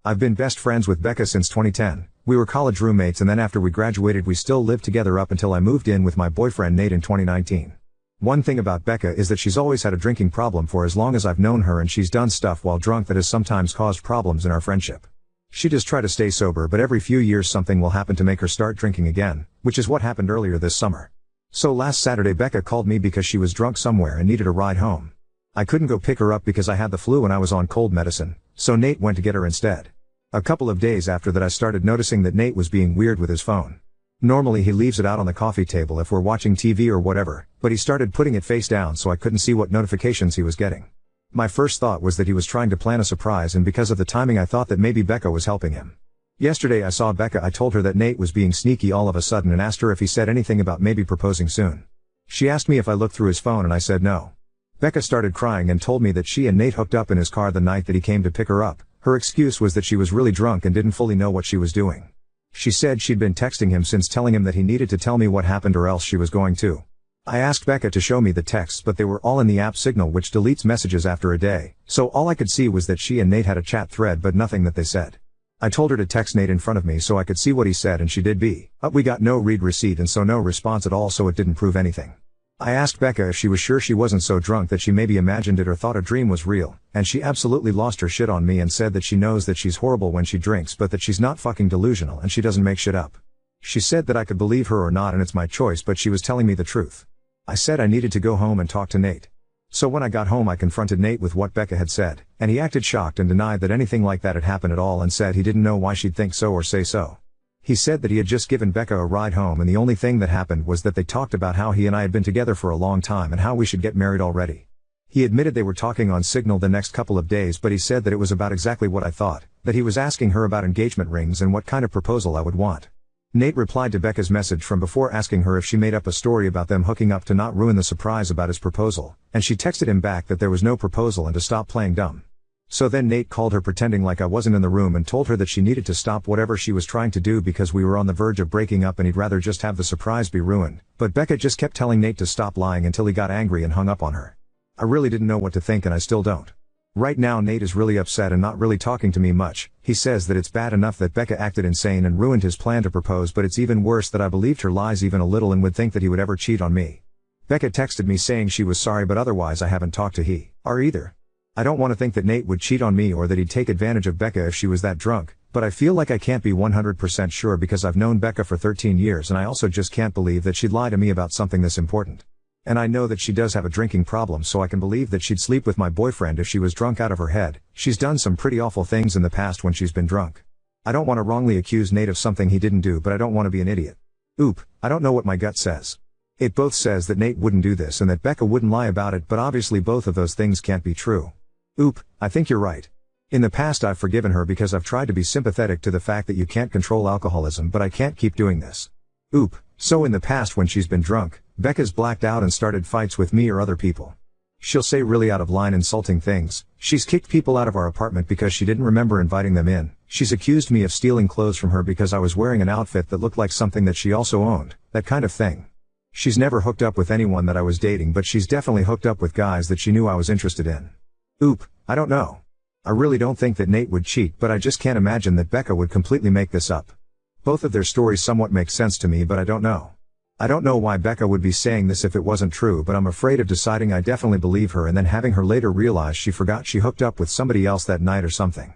I've been best friends with Becca since 2010. We were college roommates, and then after we graduated we still lived together up until I moved in with my boyfriend Nate in 2019. One thing about Becca is that she's always had a drinking problem for as long as I've known her, and she's done stuff while drunk that has sometimes caused problems in our friendship. She does try to stay sober, but every few years something will happen to make her start drinking again, which is what happened earlier this summer. So last Saturday Becca called me because she was drunk somewhere and needed a ride home. I couldn't go pick her up because I had the flu and I was on cold medicine, so Nate went to get her instead. A couple of days after that I started noticing that Nate was being weird with his phone. Normally he leaves it out on the coffee table if we're watching TV or whatever, but he started putting it face down so I couldn't see what notifications he was getting. My first thought was that he was trying to plan a surprise, and because of the timing I thought that maybe Becca was helping him. Yesterday I saw Becca. I told her that Nate was being sneaky all of a sudden and asked her if he said anything about maybe proposing soon. She asked me if I looked through his phone and I said no. Becca started crying and told me that she and Nate hooked up in his car the night that he came to pick her up. Her excuse was that she was really drunk and didn't fully know what she was doing. She said she'd been texting him since, telling him that he needed to tell me what happened or else she was going to. I asked Becca to show me the texts, but they were all in the app Signal, which deletes messages after a day, so all I could see was that she and Nate had a chat thread but nothing that they said. I told her to text Nate in front of me so I could see what he said, and she did, but we got no read receipt and so no response at all, so it didn't prove anything. I asked Becca if she was sure she wasn't so drunk that she maybe imagined it or thought a dream was real, and she absolutely lost her shit on me and said that she knows that she's horrible when she drinks but that she's not fucking delusional and she doesn't make shit up. She said that I could believe her or not and it's my choice, but she was telling me the truth. I said I needed to go home and talk to Nate. So when I got home I confronted Nate with what Becca had said, and he acted shocked and denied that anything like that had happened at all and said he didn't know why she'd think so or say so. He said that he had just given Becca a ride home and the only thing that happened was that they talked about how he and I had been together for a long time and how we should get married already. He admitted they were talking on Signal the next couple of days, but he said that it was about exactly what I thought, that he was asking her about engagement rings and what kind of proposal I would want. Nate replied to Becca's message from before asking her if she made up a story about them hooking up to not ruin the surprise about his proposal, and she texted him back that there was no proposal and to stop playing dumb. So then Nate called her pretending like I wasn't in the room and told her that she needed to stop whatever she was trying to do because we were on the verge of breaking up and he'd rather just have the surprise be ruined, but Becca just kept telling Nate to stop lying until he got angry and hung up on her. I really didn't know what to think and I still don't. Right now Nate is really upset and not really talking to me much. He says that it's bad enough that Becca acted insane and ruined his plan to propose, but it's even worse that I believed her lies even a little and would think that he would ever cheat on me. Becca texted me saying she was sorry, but otherwise I haven't talked to her either. I don't want to think that Nate would cheat on me or that he'd take advantage of Becca if she was that drunk, but I feel like I can't be 100% sure because I've known Becca for 13 years and I also just can't believe that she'd lie to me about something this important. And I know that she does have a drinking problem, so I can believe that she'd sleep with my boyfriend if she was drunk out of her head. She's done some pretty awful things in the past when she's been drunk. I don't want to wrongly accuse Nate of something he didn't do, but I don't want to be an idiot. I don't know what my gut says. It both says that Nate wouldn't do this and that Becca wouldn't lie about it, but obviously both of those things can't be true. I think you're right. In the past I've forgiven her because I've tried to be sympathetic to the fact that you can't control alcoholism, but I can't keep doing this. So in the past when she's been drunk, Becca's blacked out and started fights with me or other people. She'll say really out of line insulting things. She's kicked people out of our apartment because she didn't remember inviting them in. She's accused me of stealing clothes from her because I was wearing an outfit that looked like something that she also owned, that kind of thing. She's never hooked up with anyone that I was dating, but she's definitely hooked up with guys that she knew I was interested in. I don't know. I really don't think that Nate would cheat, but I just can't imagine that Becca would completely make this up. Both of their stories somewhat make sense to me, but I don't know. I don't know why Becca would be saying this if it wasn't true, but I'm afraid of deciding I definitely believe her and then having her later realize she forgot she hooked up with somebody else that night or something.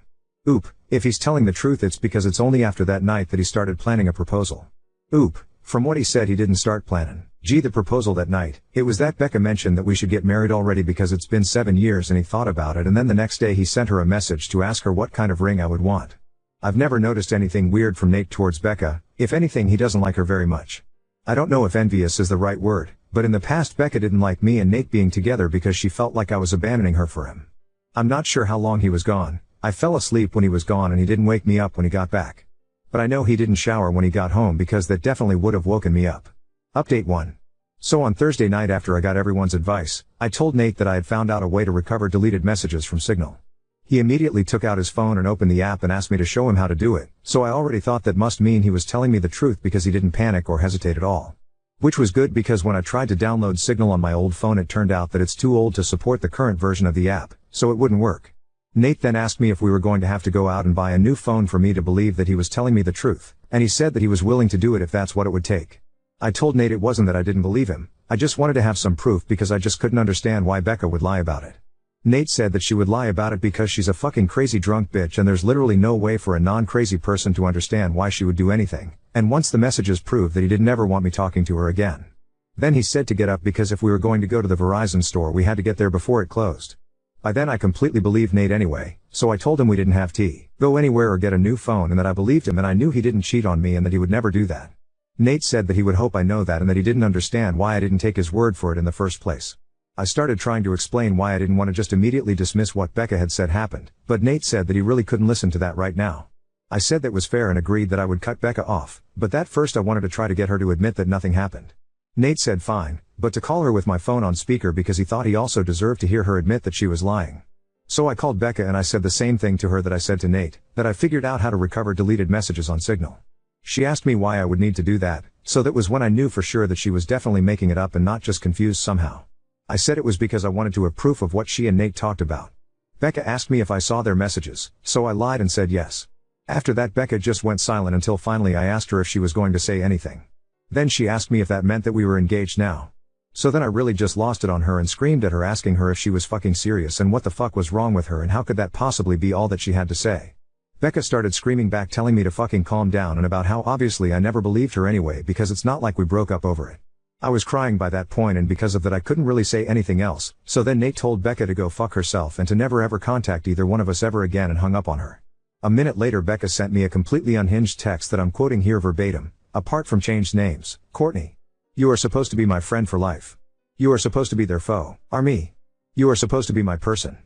If he's telling the truth, it's because it's only after that night that he started planning a proposal. From what he said, he didn't start planning the proposal that night. It was that Becca mentioned that we should get married already because it's been 7 years and he thought about it, and then the next day he sent her a message to ask her what kind of ring I would want. I've never noticed anything weird from Nate towards Becca. If anything, he doesn't like her very much. I don't know if envious is the right word, but in the past Becca didn't like me and Nate being together because she felt like I was abandoning her for him. I'm not sure how long he was gone. I fell asleep when he was gone and he didn't wake me up when he got back. But I know he didn't shower when he got home because that definitely would have woken me up. Update 1. So on Thursday night, after I got everyone's advice, I told Nate that I had found out a way to recover deleted messages from Signal. He immediately took out his phone and opened the app and asked me to show him how to do it, so I already thought that must mean he was telling me the truth because he didn't panic or hesitate at all. Which was good, because when I tried to download Signal on my old phone it turned out that it's too old to support the current version of the app, so it wouldn't work. Nate then asked me if we were going to have to go out and buy a new phone for me to believe that he was telling me the truth, and he said that he was willing to do it if that's what it would take. I told Nate it wasn't that I didn't believe him, I just wanted to have some proof because I just couldn't understand why Becca would lie about it. Nate said that she would lie about it because she's a fucking crazy drunk bitch and there's literally no way for a non-crazy person to understand why she would do anything, and once the messages proved that he didn't ever want me talking to her again. Then he said to get up because if we were going to go to the Verizon store we had to get there before it closed. By then I completely believed Nate anyway, so I told him we didn't have to go anywhere or get a new phone and that I believed him and I knew he didn't cheat on me and that he would never do that. Nate said that he would hope I know that and that he didn't understand why I didn't take his word for it in the first place. I started trying to explain why I didn't want to just immediately dismiss what Becca had said happened, but Nate said that he really couldn't listen to that right now. I said that was fair and agreed that I would cut Becca off, but that first I wanted to try to get her to admit that nothing happened. Nate said fine, but to call her with my phone on speaker because he thought he also deserved to hear her admit that she was lying. So I called Becca and I said the same thing to her that I said to Nate, that I figured out how to recover deleted messages on Signal. She asked me why I would need to do that, so that was when I knew for sure that she was definitely making it up and not just confused somehow. I said it was because I wanted to have proof of what she and Nate talked about. Becca asked me if I saw their messages, so I lied and said yes. After that Becca just went silent until finally I asked her if she was going to say anything. Then she asked me if that meant that we were engaged now. So then I really just lost it on her and screamed at her asking her if she was fucking serious and what the fuck was wrong with her and how could that possibly be all that she had to say. Becca started screaming back telling me to fucking calm down and about how obviously I never believed her anyway because it's not like we broke up over it. I was crying by that point and because of that I couldn't really say anything else, so then Nate told Becca to go fuck herself and to never ever contact either one of us ever again and hung up on her. A minute later Becca sent me a completely unhinged text that I'm quoting here verbatim, apart from changed names. Courtney. You are supposed to be my friend for life. You are supposed to be their foe, are me. You are supposed to be my person.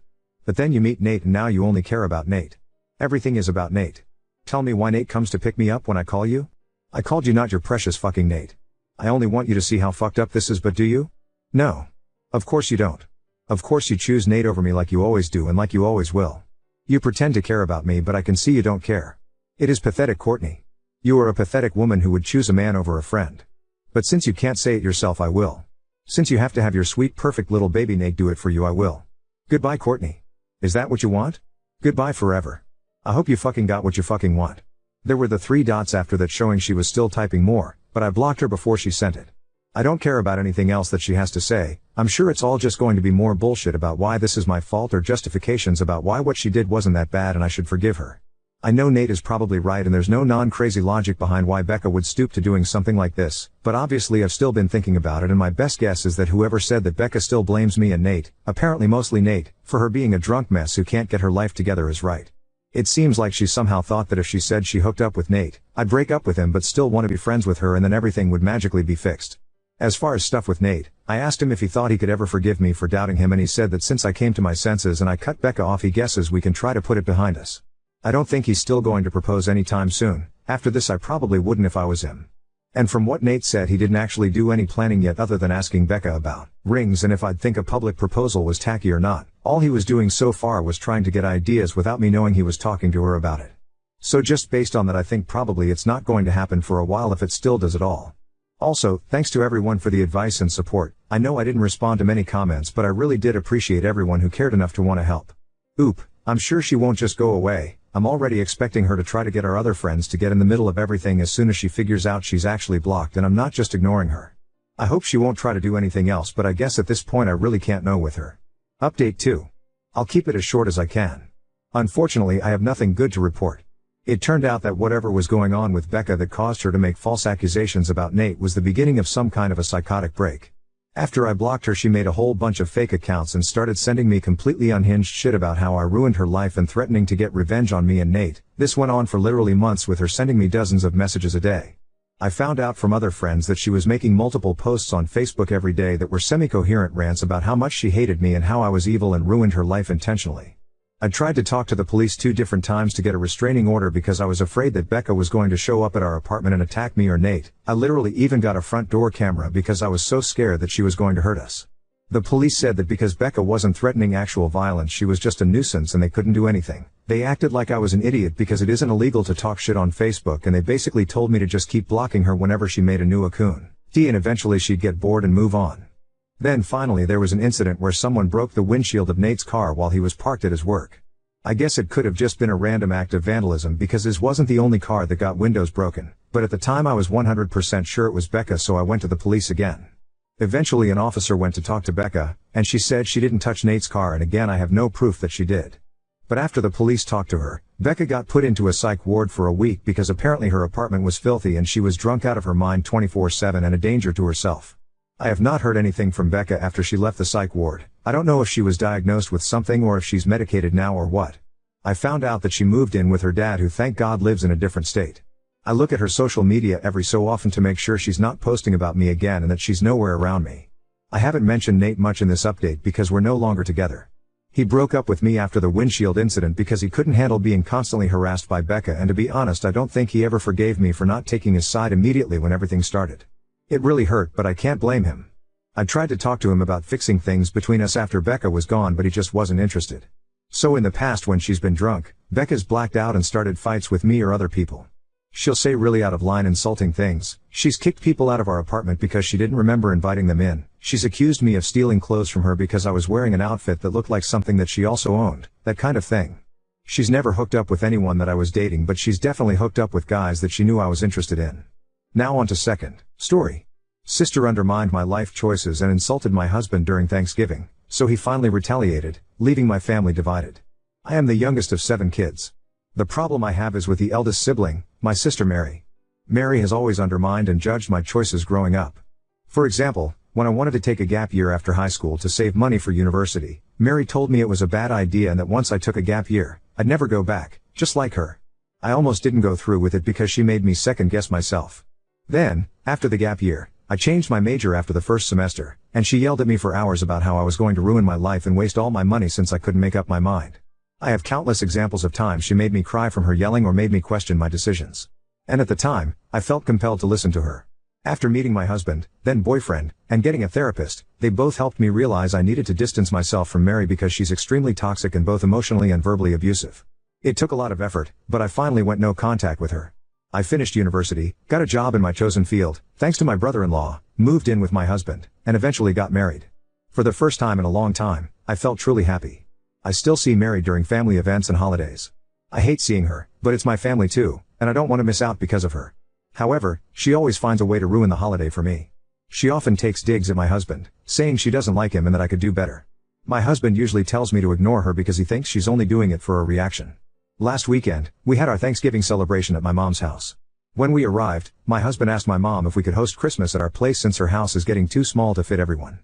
But then you meet Nate and now you only care about Nate. Everything is about Nate. Tell me why Nate comes to pick me up when I call you? I called you not your precious fucking Nate. I only want you to see how fucked up this is, but do you? No. Of course you don't. Of course you choose Nate over me like you always do and like you always will. You pretend to care about me but I can see you don't care. It is pathetic, Courtney. You are a pathetic woman who would choose a man over a friend. But since you can't say it yourself I will. Since you have to have your sweet perfect little baby Nate do it for you I will. Goodbye, Courtney. Is that what you want? Goodbye forever. I hope you fucking got what you fucking want. There were the 3 dots after that showing she was still typing more, but I blocked her before she sent it. I don't care about anything else that she has to say, I'm sure it's all just going to be more bullshit about why this is my fault or justifications about why what she did wasn't that bad and I should forgive her. I know Nate is probably right and there's no non-crazy logic behind why Becca would stoop to doing something like this, but obviously I've still been thinking about it and my best guess is that whoever said that Becca still blames me and Nate, apparently mostly Nate, for her being a drunk mess who can't get her life together is right. It seems like she somehow thought that if she said she hooked up with Nate, I'd break up with him but still want to be friends with her and then everything would magically be fixed. As far as stuff with Nate, I asked him if he thought he could ever forgive me for doubting him and he said that since I came to my senses and I cut Becca off he guesses we can try to put it behind us. I don't think he's still going to propose anytime soon. After this I probably wouldn't if I was him. And from what Nate said he didn't actually do any planning yet other than asking Becca about rings and if I'd think a public proposal was tacky or not. All he was doing so far was trying to get ideas without me knowing he was talking to her about it. So just based on that I think probably it's not going to happen for a while if it still does at all. Also, thanks to everyone for the advice and support. I know I didn't respond to many comments but I really did appreciate everyone who cared enough to want to help. Oop, I'm sure she won't just go away. I'm already expecting her to try to get our other friends to get in the middle of everything as soon as she figures out she's actually blocked and I'm not just ignoring her. I hope she won't try to do anything else but I guess at this point I really can't know with her. Update 2. I'll keep it as short as I can. Unfortunately I have nothing good to report. It turned out that whatever was going on with Becca that caused her to make false accusations about Nate was the beginning of some kind of a psychotic break. After I blocked her she made a whole bunch of fake accounts and started sending me completely unhinged shit about how I ruined her life and threatening to get revenge on me and Nate. This went on for literally months with her sending me dozens of messages a day. I found out from other friends that she was making multiple posts on Facebook every day that were semi-coherent rants about how much she hated me and how I was evil and ruined her life intentionally. I tried to talk to the police 2 different times to get a restraining order because I was afraid that Becca was going to show up at our apartment and attack me or Nate. I literally even got a front door camera because I was so scared that she was going to hurt us. The police said that because Becca wasn't threatening actual violence she was just a nuisance and they couldn't do anything. They acted like I was an idiot because it isn't illegal to talk shit on Facebook and they basically told me to just keep blocking her whenever she made a new account. And eventually she'd get bored and move on. Then finally there was an incident where someone broke the windshield of Nate's car while he was parked at his work. I guess it could have just been a random act of vandalism because his wasn't the only car that got windows broken, but at the time I was 100% sure it was Becca, so I went to the police again. Eventually an officer went to talk to Becca, and she said she didn't touch Nate's car, and again I have no proof that she did. But after the police talked to her, Becca got put into a psych ward for a week because apparently her apartment was filthy and she was drunk out of her mind 24/7 and a danger to herself. I have not heard anything from Becca after she left the psych ward. I don't know if she was diagnosed with something or if she's medicated now or what. I found out that she moved in with her dad, who thank God lives in a different state. I look at her social media every so often to make sure she's not posting about me again and that she's nowhere around me. I haven't mentioned Nate much in this update because we're no longer together. He broke up with me after the windshield incident because he couldn't handle being constantly harassed by Becca, and to be honest I don't think he ever forgave me for not taking his side immediately when everything started. It really hurt, but I can't blame him. I tried to talk to him about fixing things between us after Becca was gone, but he just wasn't interested. So in the past when she's been drunk, Becca's blacked out and started fights with me or other people. She'll say really out of line insulting things. She's kicked people out of our apartment because she didn't remember inviting them in. She's accused me of stealing clothes from her because I was wearing an outfit that looked like something that she also owned, that kind of thing. She's never hooked up with anyone that I was dating, but she's definitely hooked up with guys that she knew I was interested in. Now on to second story. Sister undermined my life choices and insulted my husband during Thanksgiving, so he finally retaliated, leaving my family divided. I am the youngest of 7 kids. The problem I have is with the eldest sibling, my sister Mary. Mary has always undermined and judged my choices growing up. For example, when I wanted to take a gap year after high school to save money for university, Mary told me it was a bad idea and that once I took a gap year, I'd never go back, just like her. I almost didn't go through with it because she made me second guess myself. Then, after the gap year, I changed my major after the first semester, and she yelled at me for hours about how I was going to ruin my life and waste all my money since I couldn't make up my mind. I have countless examples of times she made me cry from her yelling or made me question my decisions. And at the time, I felt compelled to listen to her. After meeting my husband, then boyfriend, and getting a therapist, they both helped me realize I needed to distance myself from Mary because she's extremely toxic and both emotionally and verbally abusive. It took a lot of effort, but I finally went no contact with her. I finished university, got a job in my chosen field, thanks to my brother-in-law, moved in with my husband, and eventually got married. For the first time in a long time, I felt truly happy. I still see Mary during family events and holidays. I hate seeing her, but it's my family too, and I don't want to miss out because of her. However, she always finds a way to ruin the holiday for me. She often takes digs at my husband, saying she doesn't like him and that I could do better. My husband usually tells me to ignore her because he thinks she's only doing it for a reaction. Last weekend, we had our Thanksgiving celebration at my mom's house. When we arrived, my husband asked my mom if we could host Christmas at our place since her house is getting too small to fit everyone.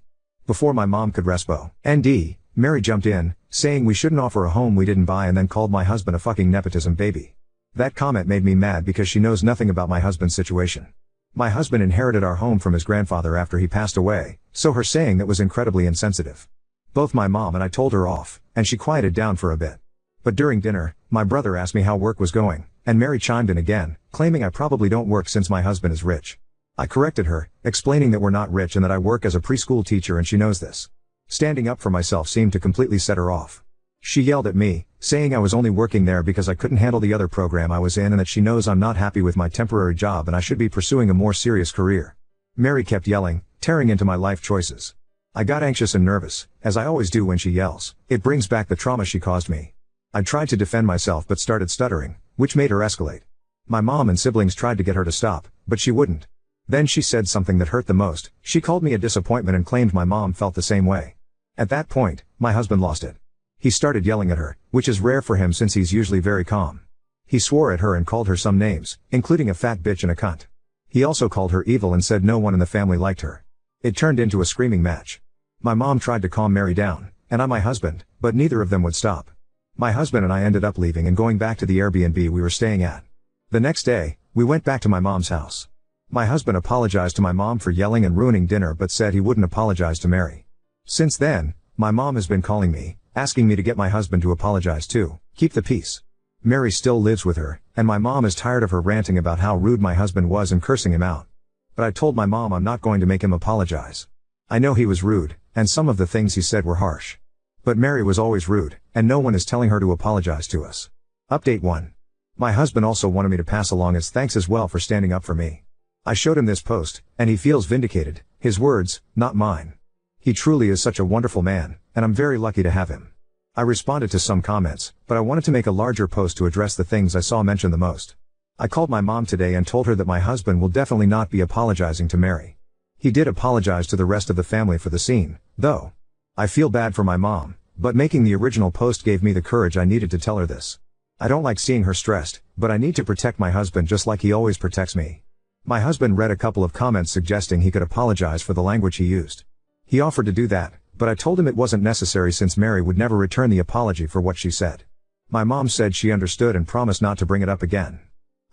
Before my mom could respo, ND, Mary jumped in, saying we shouldn't offer a home we didn't buy, and then called my husband a fucking nepotism baby. That comment made me mad because she knows nothing about my husband's situation. My husband inherited our home from his grandfather after he passed away, so her saying that was incredibly insensitive. Both my mom and I told her off, and she quieted down for a bit. But during dinner, my brother asked me how work was going, and Mary chimed in again, claiming I probably don't work since my husband is rich. I corrected her, explaining that we're not rich and that I work as a preschool teacher and she knows this. Standing up for myself seemed to completely set her off. She yelled at me, saying I was only working there because I couldn't handle the other program I was in and that she knows I'm not happy with my temporary job and I should be pursuing a more serious career. Mary kept yelling, tearing into my life choices. I got anxious and nervous, as I always do when she yells. It brings back the trauma she caused me. I tried to defend myself but started stuttering, which made her escalate. My mom and siblings tried to get her to stop, but she wouldn't. Then she said something that hurt the most. She called me a disappointment and claimed my mom felt the same way. At that point, my husband lost it. He started yelling at her, which is rare for him since he's usually very calm. He swore at her and called her some names, including a fat bitch and a cunt. He also called her evil and said no one in the family liked her. It turned into a screaming match. My mom tried to calm Mary down, and my husband, but neither of them would stop. My husband and I ended up leaving and going back to the Airbnb we were staying at. The next day, we went back to my mom's house. My husband apologized to my mom for yelling and ruining dinner but said he wouldn't apologize to Mary. Since then, my mom has been calling me, asking me to get my husband to apologize too, keep the peace. Mary still lives with her, and my mom is tired of her ranting about how rude my husband was and cursing him out. But I told my mom I'm not going to make him apologize. I know he was rude, and some of the things he said were harsh. But Mary was always rude, and no one is telling her to apologize to us. Update 1. My husband also wanted me to pass along his thanks as well for standing up for me. I showed him this post, and he feels vindicated, his words, not mine. He truly is such a wonderful man, and I'm very lucky to have him. I responded to some comments, but I wanted to make a larger post to address the things I saw mentioned the most. I called my mom today and told her that my husband will definitely not be apologizing to Mary. He did apologize to the rest of the family for the scene, though. I feel bad for my mom, but making the original post gave me the courage I needed to tell her this. I don't like seeing her stressed, but I need to protect my husband just like he always protects me. My husband read a couple of comments suggesting he could apologize for the language he used. He offered to do that, but I told him it wasn't necessary since Mary would never return the apology for what she said. My mom said she understood and promised not to bring it up again.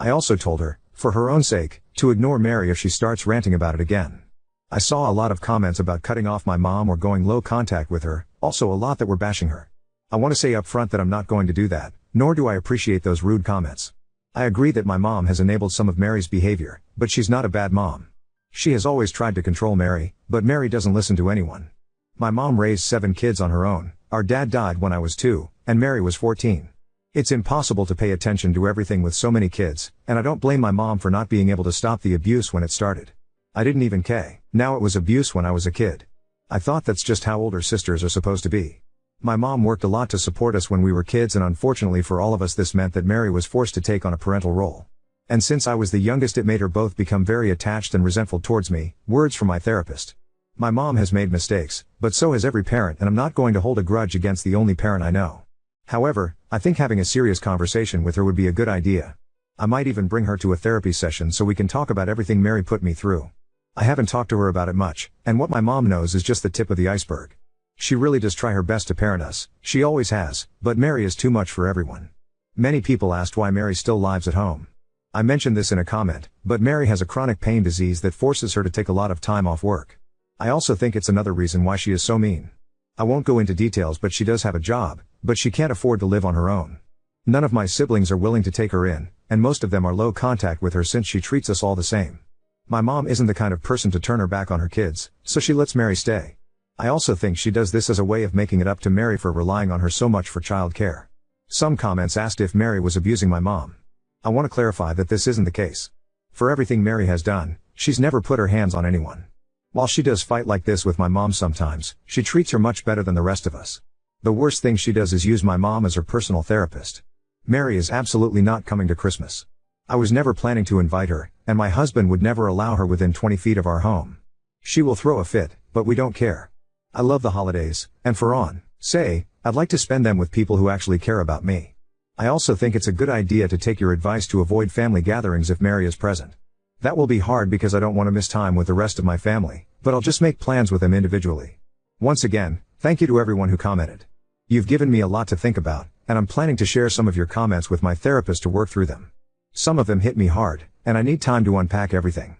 I also told her, for her own sake, to ignore Mary if she starts ranting about it again. I saw a lot of comments about cutting off my mom or going low contact with her, also a lot that were bashing her. I want to say up front that I'm not going to do that, nor do I appreciate those rude comments. I agree that my mom has enabled some of Mary's behavior, but she's not a bad mom. She has always tried to control Mary, but Mary doesn't listen to anyone. My mom raised 7 kids on her own. Our dad died when I was 2, and Mary was 14. It's impossible to pay attention to everything with so many kids, and I don't blame my mom for not being able to stop the abuse when it started. I didn't even care. Now it was abuse when I was a kid. I thought that's just how older sisters are supposed to be. My mom worked a lot to support us when we were kids, and unfortunately for all of us this meant that Mary was forced to take on a parental role. And since I was the youngest, it made her both become very attached and resentful towards me. Words from my therapist. My mom has made mistakes, but so has every parent, and I'm not going to hold a grudge against the only parent I know. However, I think having a serious conversation with her would be a good idea. I might even bring her to a therapy session so we can talk about everything Mary put me through. I haven't talked to her about it much, and what my mom knows is just the tip of the iceberg. She really does try her best to parent us, she always has, but Mary is too much for everyone. Many people asked why Mary still lives at home. I mentioned this in a comment, but Mary has a chronic pain disease that forces her to take a lot of time off work. I also think it's another reason why she is so mean. I won't go into details, but she does have a job, but she can't afford to live on her own. None of my siblings are willing to take her in, and most of them are low contact with her since she treats us all the same. My mom isn't the kind of person to turn her back on her kids, so she lets Mary stay. I also think she does this as a way of making it up to Mary for relying on her so much for child care. Some comments asked if Mary was abusing my mom. I want to clarify that this isn't the case. For everything Mary has done, she's never put her hands on anyone. While she does fight like this with my mom sometimes, she treats her much better than the rest of us. The worst thing she does is use my mom as her personal therapist. Mary is absolutely not coming to Christmas. I was never planning to invite her, and my husband would never allow her within 20 feet of our home. She will throw a fit, but we don't care. I love the holidays, and I'd like to spend them with people who actually care about me. I also think it's a good idea to take your advice to avoid family gatherings if Mary is present. That will be hard because I don't want to miss time with the rest of my family, but I'll just make plans with them individually. Once again, thank you to everyone who commented. You've given me a lot to think about, and I'm planning to share some of your comments with my therapist to work through them. Some of them hit me hard, and I need time to unpack everything.